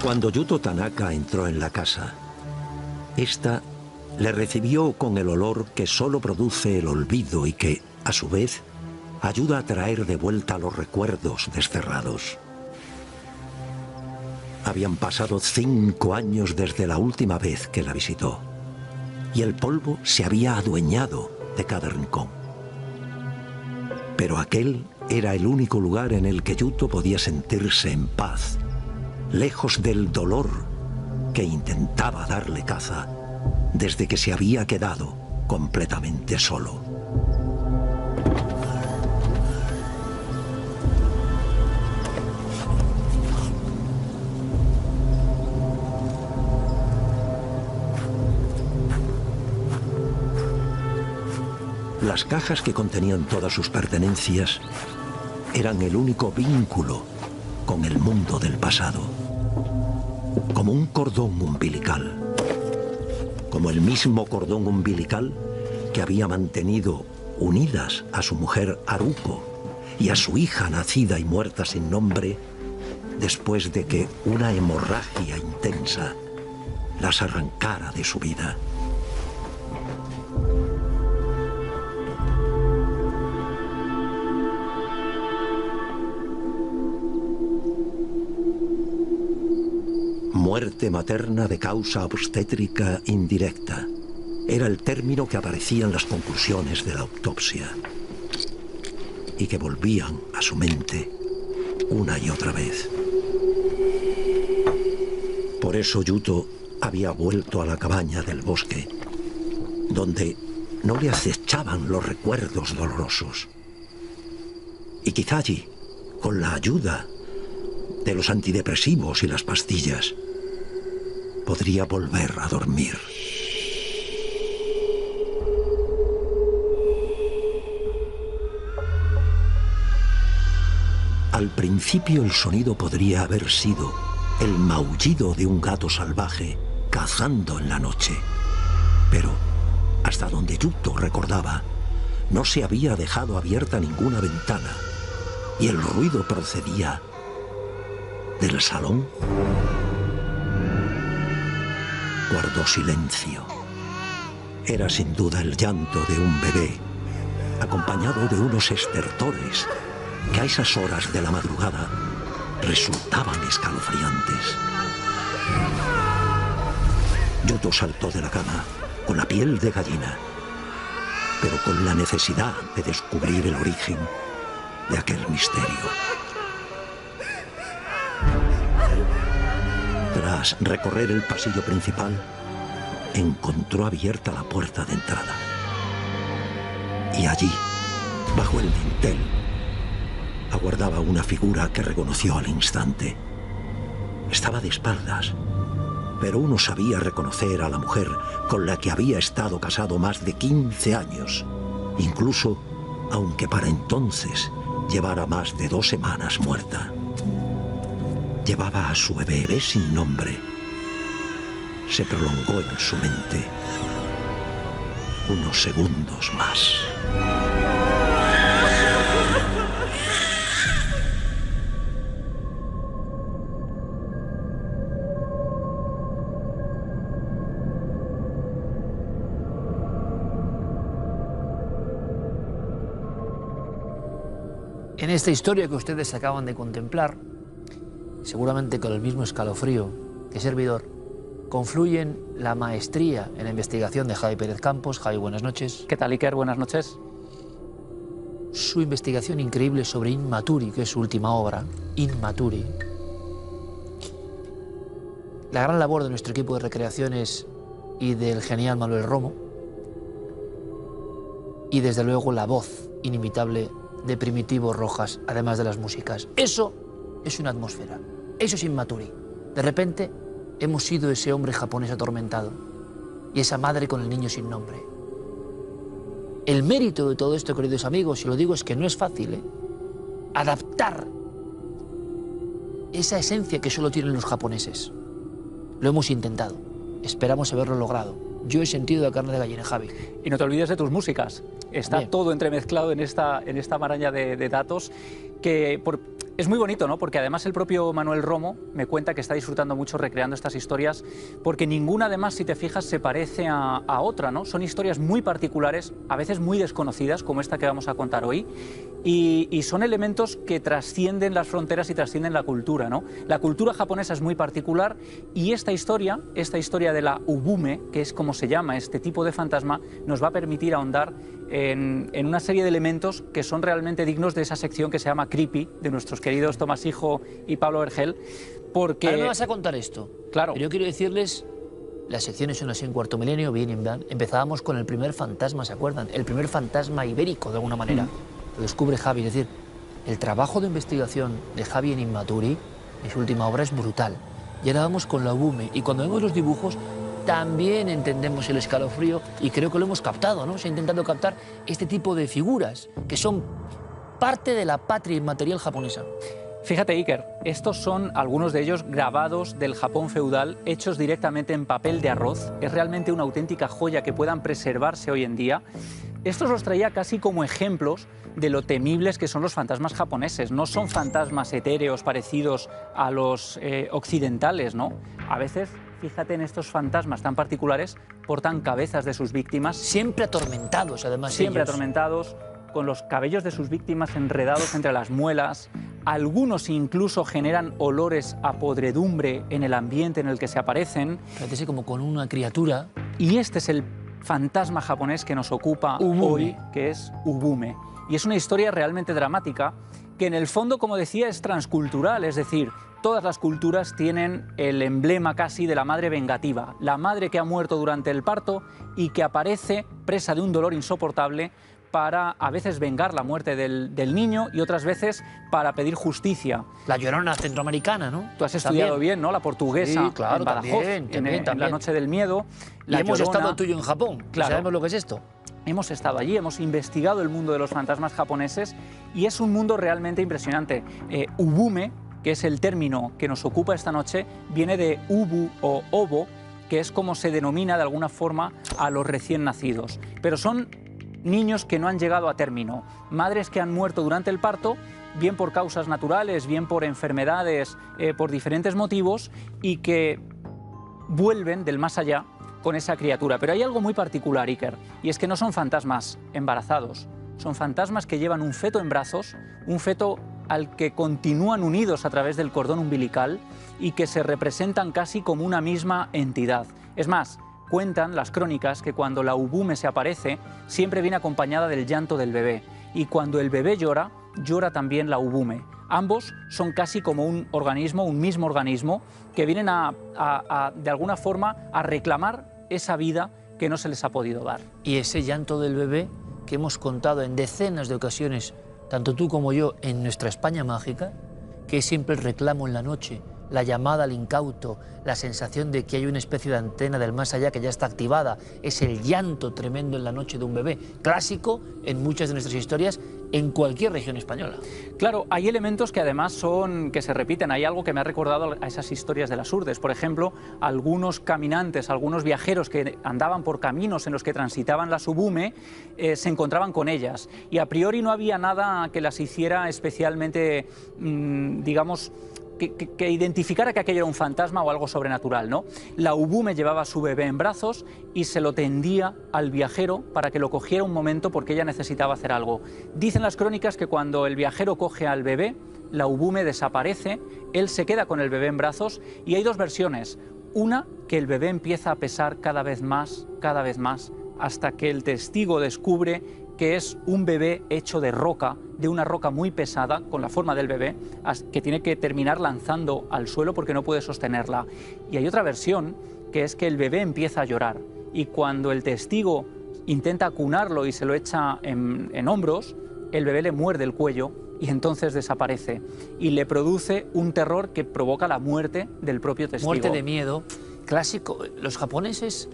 Cuando Yuto Tanaka entró en la casa, esta le recibió con el olor que solo produce el olvido y que, a su vez, ayuda a traer de vuelta los recuerdos desterrados. Habían pasado 5 años desde la última vez que la visitó, y el polvo se había adueñado de cada rincón. Pero aquel era el único lugar en el que Yuto podía sentirse en paz, lejos del dolor que intentaba darle caza desde que se había quedado completamente solo. Las cajas que contenían todas sus pertenencias eran el único vínculo con el mundo del pasado, como un cordón umbilical. Como el mismo cordón umbilical que había mantenido unidas a su mujer Haruko y a su hija nacida y muerta sin nombre después de que una hemorragia intensa las arrancara de su vida. Muerte materna de causa obstétrica indirecta. Era el término que aparecía en las conclusiones de la autopsia y que volvían a su mente una y otra vez. Por eso Yuto había vuelto a la cabaña del bosque, donde no le acechaban los recuerdos dolorosos. Y quizá allí, con la ayuda de los antidepresivos y las pastillas, podría volver a dormir. Al principio el sonido podría haber sido el maullido de un gato salvaje cazando en la noche. Pero, hasta donde Yuto recordaba, no se había dejado abierta ninguna ventana y el ruido procedía del salón. Guardó silencio. Era sin duda el llanto de un bebé, acompañado de unos estertores que a esas horas de la madrugada resultaban escalofriantes. Yuto saltó de la cama con la piel de gallina, pero con la necesidad de descubrir el origen de aquel misterio. Tras recorrer el pasillo principal, encontró abierta la puerta de entrada. Y allí, bajo el dintel, aguardaba una figura que reconoció al instante. Estaba de espaldas, pero uno sabía reconocer a la mujer con la que había estado casado más de 15 años, incluso aunque para entonces llevara más de 2 semanas muerta. Llevaba a su bebé sin nombre. Se prolongó en su mente unos segundos más. En esta historia que ustedes acaban de contemplar, seguramente con el mismo escalofrío que servidor, confluyen la maestría en la investigación de Javi Pérez Campos. Javi, buenas noches. ¿Qué tal, Iker? Buenas noches. Su investigación increíble sobre Inmaturi, que es su última obra, Inmaturi. La gran labor de nuestro equipo de recreaciones y del genial Manuel Romo. Y desde luego la voz inimitable de Primitivo Rojas, además de las músicas. Eso es una atmósfera. Eso es Inmaturi. De repente hemos sido ese hombre japonés atormentado y esa madre con el niño sin nombre. El mérito de todo esto, queridos amigos, y lo digo, es que no es fácil, adaptar esa esencia que solo tienen los japoneses. Lo hemos intentado. Esperamos haberlo logrado. Yo he sentido la carne de gallina, Javi. Y no te olvides de tus músicas. Está Bien. todo entremezclado en esta maraña de datos que Es muy bonito, ¿no? Porque además el propio Manuel Romo me cuenta que está disfrutando mucho recreando estas historias, porque ninguna además, si te fijas, se parece a otra, ¿no? Son historias muy particulares, a veces muy desconocidas, como esta que vamos a contar hoy, y son elementos que trascienden las fronteras y trascienden la cultura, ¿no? La cultura japonesa es muy particular y esta historia de la ubume, que es como se llama este tipo de fantasma, nos va a permitir ahondar en una serie de elementos que son realmente dignos de esa sección que se llama Creepy, de nuestros queridos Tomás Hijo y Pablo Vergel, porque... Ahora me vas a contar esto. Claro. Pero yo quiero decirles, las secciones son así en Cuarto Milenio, bien y bien. Empezábamos con el primer fantasma, ¿se acuerdan? El primer fantasma ibérico, de alguna manera. Lo descubre Javi, es decir, el trabajo de investigación de Javi en Inmaturi, en su última obra, es brutal. Y ahora vamos con la ubume, y cuando vemos los dibujos también entendemos el escalofrío y creo que lo hemos captado, ¿no? Se ha intentado captar este tipo de figuras que son parte de la patria inmaterial japonesa. Fíjate, Iker, estos son algunos de ellos grabados del Japón feudal, hechos directamente en papel de arroz. Es realmente una auténtica joya que puedan preservarse hoy en día. Estos los traía casi como ejemplos de lo temibles que son los fantasmas japoneses. No son fantasmas etéreos parecidos a los occidentales, ¿no? A veces, fíjate en estos fantasmas tan particulares, portan cabezas de sus víctimas. Siempre atormentados, además. Siempre ellos. atormentados, con los cabellos de sus víctimas enredados entre las muelas. Algunos incluso generan olores a podredumbre en el ambiente en el que se aparecen. Parece como con una criatura. Y este es el fantasma japonés que nos ocupa hoy, que es Ubume. Y es una historia realmente dramática que en el fondo, como decía, es transcultural, es decir, todas las culturas tienen el emblema casi de la madre vengativa, la madre que ha muerto durante el parto y que aparece presa de un dolor insoportable para a veces vengar la muerte del niño y otras veces para pedir justicia. La Llorona centroamericana, ¿no? Tú has estudiado bien, ¿no? La portuguesa, sí, claro, en Badajoz, también. en La Noche del Miedo. Y hemos Llorona. estado tú y yo en Japón, Claro. ¿sabemos lo que es esto? Hemos estado allí, hemos investigado el mundo de los fantasmas japoneses y es un mundo realmente impresionante. Ubume, que es el término que nos ocupa esta noche, viene de ubu o obo, que es como se denomina de alguna forma a los recién nacidos. Pero son niños que no han llegado a término, madres que han muerto durante el parto, bien por causas naturales, bien por enfermedades, por diferentes motivos, y que vuelven del más allá con esa criatura. Pero hay algo muy particular, Iker, y es que no son fantasmas embarazados, son fantasmas que llevan un feto en brazos, un feto al que continúan unidos a través del cordón umbilical y que se representan casi como una misma entidad. Es más, cuentan las crónicas que cuando la ubume se aparece, siempre viene acompañada del llanto del bebé. Y cuando el bebé llora, llora también la ubume. Ambos son casi como un organismo, un mismo organismo, que vienen de alguna forma a reclamar esa vida que no se les ha podido dar. Y ese llanto del bebé que hemos contado en decenas de ocasiones, tanto tú como yo, en nuestra España mágica, que es siempre el reclamo en la noche, la llamada al incauto, la sensación de que hay una especie de antena del más allá que ya está activada, es el llanto tremendo en la noche de un bebé, clásico en muchas de nuestras historias en cualquier región española. Claro, hay elementos que además que se repiten. Hay algo que me ha recordado a esas historias de las Urdes. Por ejemplo, algunos caminantes, algunos viajeros que andaban por caminos en los que transitaban las ubume, se encontraban con ellas. Y a priori no había nada que las hiciera especialmente, digamos, que identificara que aquello era un fantasma o algo sobrenatural, ¿no? La ubume llevaba a su bebé en brazos y se lo tendía al viajero para que lo cogiera un momento porque ella necesitaba hacer algo. Dicen las crónicas que cuando el viajero coge al bebé, la ubume desaparece, él se queda con el bebé en brazos y hay dos versiones. Una, que el bebé empieza a pesar cada vez más, hasta que el testigo descubre que es un bebé hecho de roca, de una roca muy pesada, con la forma del bebé, que tiene que terminar lanzando al suelo porque no puede sostenerla. Y hay otra versión, que es que el bebé empieza a llorar, y cuando el testigo intenta acunarlo y se lo echa en hombros, el bebé le muerde el cuello y entonces desaparece, y le produce un terror que provoca la muerte del propio testigo. Muerte de miedo, clásico. Los japoneses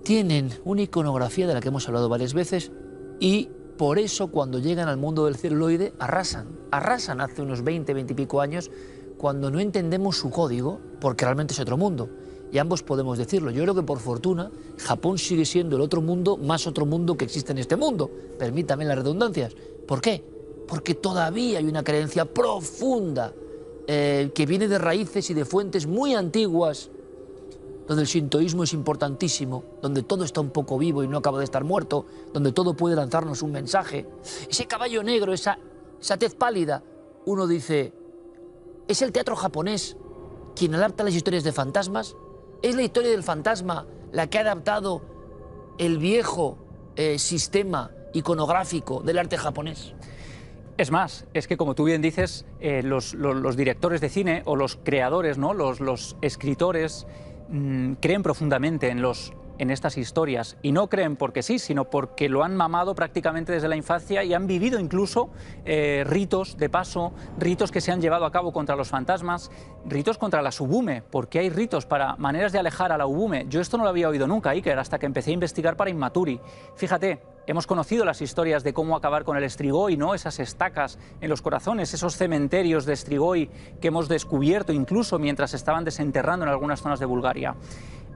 tienen una iconografía de la que hemos hablado varias veces y por eso cuando llegan al mundo del celuloide arrasan hace unos 20 y pico años cuando no entendemos su código porque realmente es otro mundo y ambos podemos decirlo. Yo creo que por fortuna Japón sigue siendo el otro mundo más otro mundo que existe en este mundo, permítame las redundancias. ¿Por qué? porque todavía hay una creencia profunda que viene de raíces y de fuentes muy antiguas, donde el sintoísmo es importantísimo, donde todo está un poco vivo y no acaba de estar muerto, donde todo puede lanzarnos un mensaje. Ese caballo negro, esa tez pálida, uno dice, ¿es el teatro japonés quien adapta las historias de fantasmas? ¿Es la historia del fantasma la que ha adaptado el viejo sistema iconográfico del arte japonés? Es más, es que como tú bien dices, los directores de cine o los creadores, ¿no? los escritores, creen profundamente en estas historias, y no creen porque sí, sino porque lo han mamado prácticamente desde la infancia y han vivido incluso ritos de paso, ritos que se han llevado a cabo contra los fantasmas, ritos contra la Subume, porque hay ritos para maneras de alejar a la Ubume. Yo esto no lo había oído nunca, Iker, hasta que empecé a investigar para Inmaturi. Fíjate, hemos conocido las historias de cómo acabar con el Strigoi, ¿no? Esas estacas en los corazones, esos cementerios de Strigoi que hemos descubierto incluso mientras estaban desenterrando en algunas zonas de Bulgaria.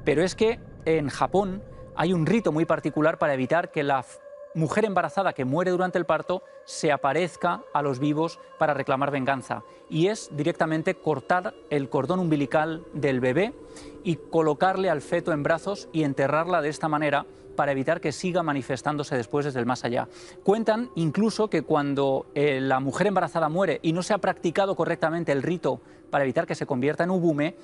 Pero es que en Japón hay un rito muy particular para evitar que la mujer embarazada que muere durante el parto se aparezca a los vivos para reclamar venganza. Y es directamente cortar el cordón umbilical del bebé y colocarle al feto en brazos y enterrarla de esta manera para evitar que siga manifestándose después desde el más allá. Cuentan incluso que cuando la mujer embarazada muere y no se ha practicado correctamente el rito para evitar que se convierta en ubume,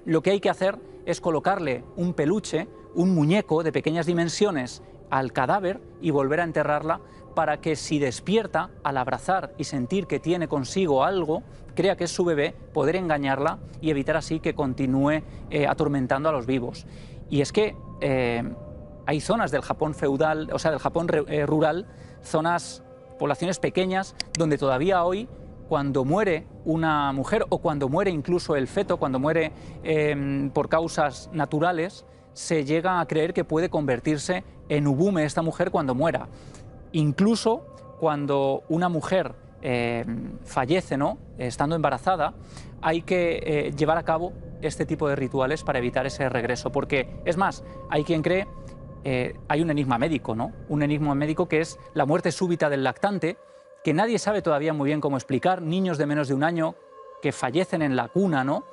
lo que hay que hacer es colocarle un peluche, un muñeco de pequeñas dimensiones al cadáver y volver a enterrarla para que si despierta, al abrazar y sentir que tiene consigo algo, crea que es su bebé, poder engañarla y evitar así que continúe atormentando a los vivos. Y es que hay zonas del Japón feudal, o sea, del Japón rural, zonas, poblaciones pequeñas, donde todavía hoy, cuando muere una mujer o cuando muere incluso el feto, cuando muere por causas naturales, se llega a creer que puede convertirse en ubume esta mujer cuando muera. Incluso cuando una mujer fallece, ¿no? Estando embarazada, hay que llevar a cabo este tipo de rituales para evitar ese regreso. Porque, es más, hay quien cree, hay un enigma médico, ¿no? Un enigma médico que es la muerte súbita del lactante, que nadie sabe todavía muy bien cómo explicar. Niños de menos de un año que fallecen en la cuna, ¿no?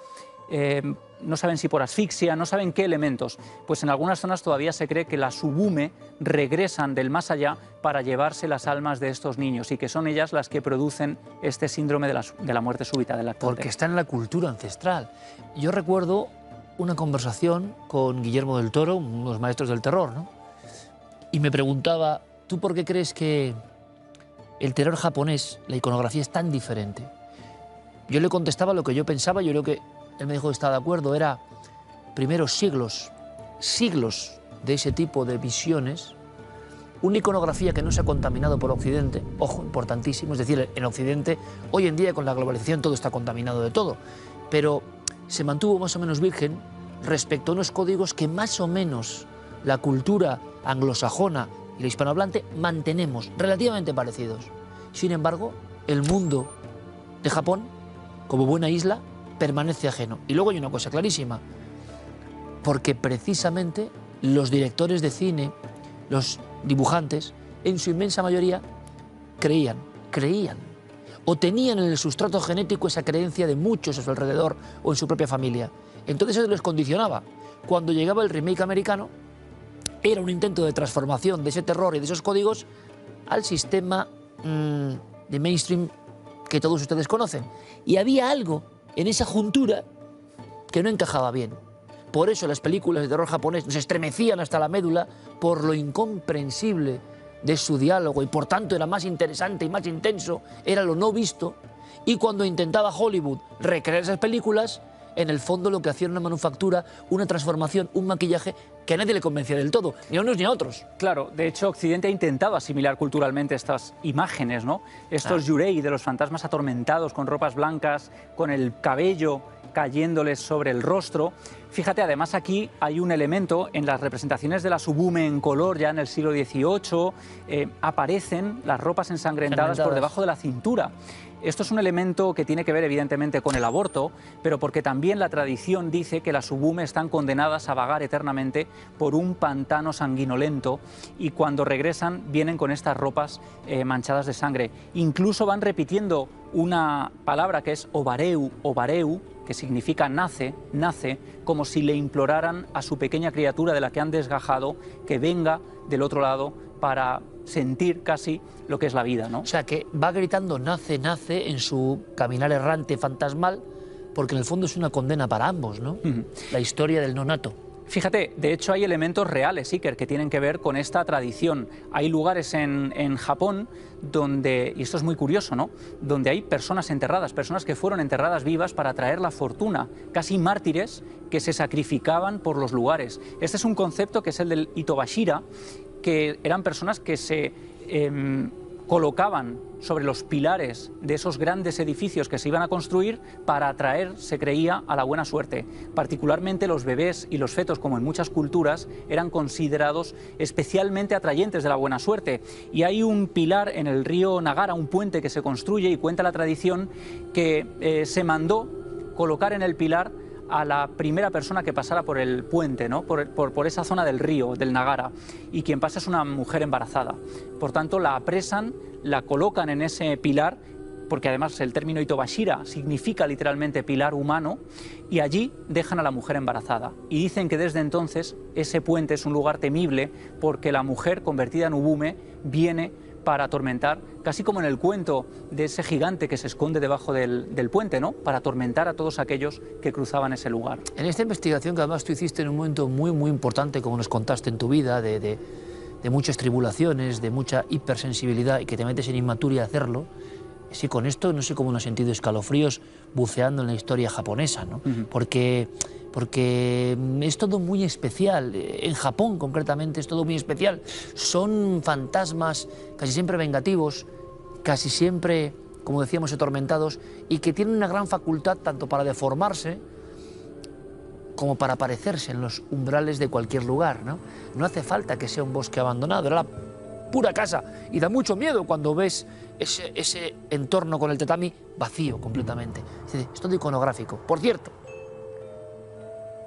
No saben si por asfixia, no saben qué elementos. Pues en algunas zonas todavía se cree que las ubume regresan del más allá para llevarse las almas de estos niños y que son ellas las que producen este síndrome de la muerte súbita del lactante. Porque está en la cultura ancestral. Yo recuerdo una conversación con Guillermo del Toro, uno de los maestros del terror, ¿no? Y me preguntaba, ¿tú por qué crees que el terror japonés, la iconografía es tan diferente? Yo le contestaba lo que yo pensaba, yo creo que él me dijo que estaba de acuerdo, era primero siglos de ese tipo de visiones, una iconografía que no se ha contaminado por Occidente, ojo, importantísimo, es decir, en Occidente, hoy en día con la globalización todo está contaminado de todo, pero se mantuvo más o menos virgen respecto a unos códigos que más o menos la cultura anglosajona y la hispanohablante mantenemos relativamente parecidos. Sin embargo, el mundo de Japón, como buena isla, permanece ajeno. Y luego hay una cosa clarísima, porque precisamente los directores de cine, los dibujantes, en su inmensa mayoría, creían, o tenían en el sustrato genético esa creencia de muchos a su alrededor o en su propia familia. Entonces eso les condicionaba. Cuando llegaba el remake americano, era un intento de transformación de ese terror y de esos códigos al sistema de mainstream que todos ustedes conocen. Y había algo en esa juntura que no encajaba bien. Por eso las películas de terror japonés nos estremecían hasta la médula por lo incomprensible de su diálogo y por tanto era más interesante y más intenso, era lo no visto. Y cuando intentaba Hollywood recrear esas películas, en el fondo lo que hacía era una manufactura, una transformación, un maquillaje que a nadie le convencía del todo, ni a unos ni a otros. Claro, de hecho Occidente ha intentado asimilar culturalmente estas imágenes, ¿no? Estos yurei de los fantasmas atormentados con ropas blancas, con el cabello cayéndoles sobre el rostro. Fíjate, además aquí hay un elemento en las representaciones de la Subume en color ya en el siglo XVIII, aparecen las ropas ensangrentadas por debajo de la cintura. Esto es un elemento que tiene que ver evidentemente con el aborto, pero porque también la tradición dice que las subume están condenadas a vagar eternamente por un pantano sanguinolento y cuando regresan vienen con estas ropas manchadas de sangre. Incluso van repitiendo una palabra que es ovareu, ovareu, que significa nace, nace, como si le imploraran a su pequeña criatura de la que han desgajado que venga del otro lado para sentir casi lo que es la vida, ¿no? O sea, que va gritando nace, nace en su caminar errante fantasmal, porque en el fondo es una condena para ambos, ¿no? La historia del nonato. Fíjate, de hecho hay elementos reales, Iker, que tienen que ver con esta tradición. Hay lugares en Japón donde, y esto es muy curioso, ¿no?, donde hay personas enterradas, personas que fueron enterradas vivas para traer la fortuna, casi mártires que se sacrificaban por los lugares. Este es un concepto que es el del Itobashira, que eran personas que se colocaban sobre los pilares de esos grandes edificios que se iban a construir para atraer, se creía, a la buena suerte. Particularmente los bebés y los fetos, como en muchas culturas, eran considerados especialmente atrayentes de la buena suerte. Y hay un pilar en el río Nagara, un puente que se construye, y cuenta la tradición que se mandó colocar en el pilar a la primera persona que pasara por el puente, ¿no?, por esa zona del río, del Nagara, y quien pasa es una mujer embarazada. Por tanto, la apresan, la colocan en ese pilar, porque además el término Itobashira significa literalmente pilar humano, y allí dejan a la mujer embarazada. Y dicen que desde entonces ese puente es un lugar temible porque la mujer convertida en ubume viene para atormentar, casi como en el cuento de ese gigante que se esconde debajo del puente, ¿no?, para atormentar a todos aquellos que cruzaban ese lugar. En esta investigación que además tú hiciste en un momento muy, muy importante, como nos contaste en tu vida, de muchas tribulaciones, de mucha hipersensibilidad, y que te metes en Inmaturi a hacerlo, sí, con esto no sé cómo no he sentido escalofríos buceando en la historia japonesa, ¿no? Porque es todo muy especial. En Japón, concretamente, es todo muy especial. Son fantasmas casi siempre vengativos, casi siempre, como decíamos, atormentados, y que tienen una gran facultad tanto para deformarse como para aparecerse en los umbrales de cualquier lugar, ¿no? No hace falta que sea un bosque abandonado, era la pura casa, y da mucho miedo cuando ves ese entorno con el tatami vacío completamente. Es todo iconográfico. Por cierto,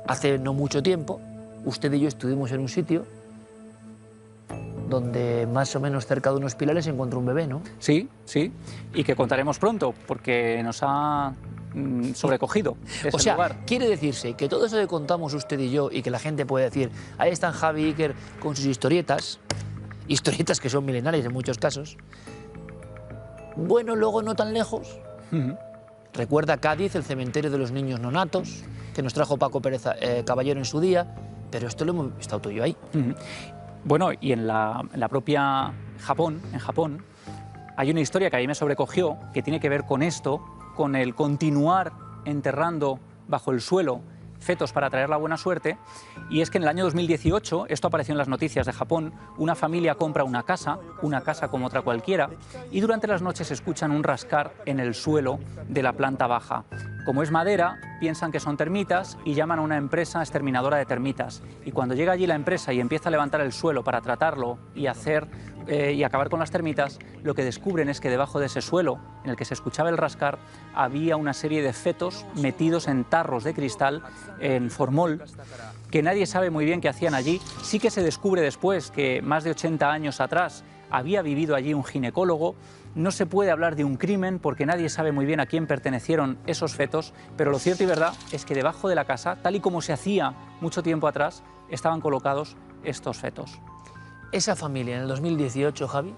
hace no mucho tiempo, usted y yo estuvimos en un sitio donde más o menos cerca de unos pilares se encontró un bebé, ¿no? Sí, sí, y que contaremos pronto, porque nos ha sobrecogido ese o sea, lugar. Quiere decirse que todo eso que contamos usted y yo, y que la gente puede decir, ahí están Javi Iker con sus historietas que son milenarias en muchos casos, bueno, luego no tan lejos. Recuerda Cádiz, el cementerio de los niños nonatos, que nos trajo Paco Pérez Caballero en su día, pero esto lo hemos estado tú y yo ahí. Bueno, y en la propia Japón, en Japón, hay una historia que a mí me sobrecogió, que tiene que ver con esto, con el continuar enterrando bajo el suelo fetos para traer la buena suerte, y es que en el año 2018, esto apareció en las noticias de Japón, una familia compra una casa como otra cualquiera, y durante las noches escuchan un rascar en el suelo de la planta baja. Como es madera, piensan que son termitas y llaman a una empresa exterminadora de termitas. Y cuando llega allí la empresa y empieza a levantar el suelo para tratarlo y acabar con las termitas, lo que descubren es que debajo de ese suelo, en el que se escuchaba el rascar, había una serie de fetos metidos en tarros de cristal, en formol, que nadie sabe muy bien qué hacían allí. Sí que se descubre después que más de 80 años atrás había vivido allí un ginecólogo. No se puede hablar de un crimen porque nadie sabe muy bien a quién pertenecieron esos fetos, pero lo cierto y verdad es que debajo de la casa, tal y como se hacía mucho tiempo atrás, estaban colocados estos fetos. Esa familia en el 2018, Javi,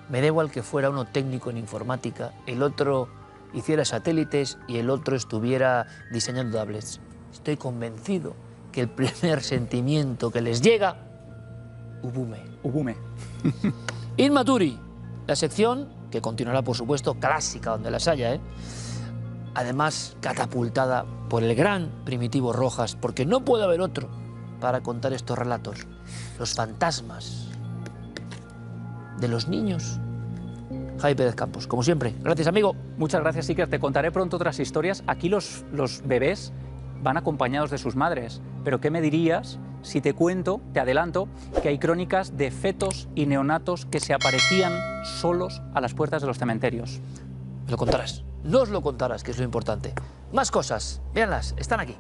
me da igual que fuera uno técnico en informática, el otro hiciera satélites y el otro estuviera diseñando tablets. Estoy convencido que el primer sentimiento que les llega, ubume. Ubume. Inmaturi, la sección que continuará, por supuesto, clásica donde las haya, además catapultada por el gran Primitivo Rojas, porque no puede haber otro para contar estos relatos. Los fantasmas de los niños. Javi Pérez Campos, como siempre, gracias, amigo. Muchas gracias, Iker. Te contaré pronto otras historias. Aquí los bebés van acompañados de sus madres, pero ¿qué me dirías si te cuento, te adelanto, que hay crónicas de fetos y neonatos que se aparecían solos a las puertas de los cementerios? Me lo contarás. Nos lo contarás, que es lo importante. Más cosas, véanlas, están aquí.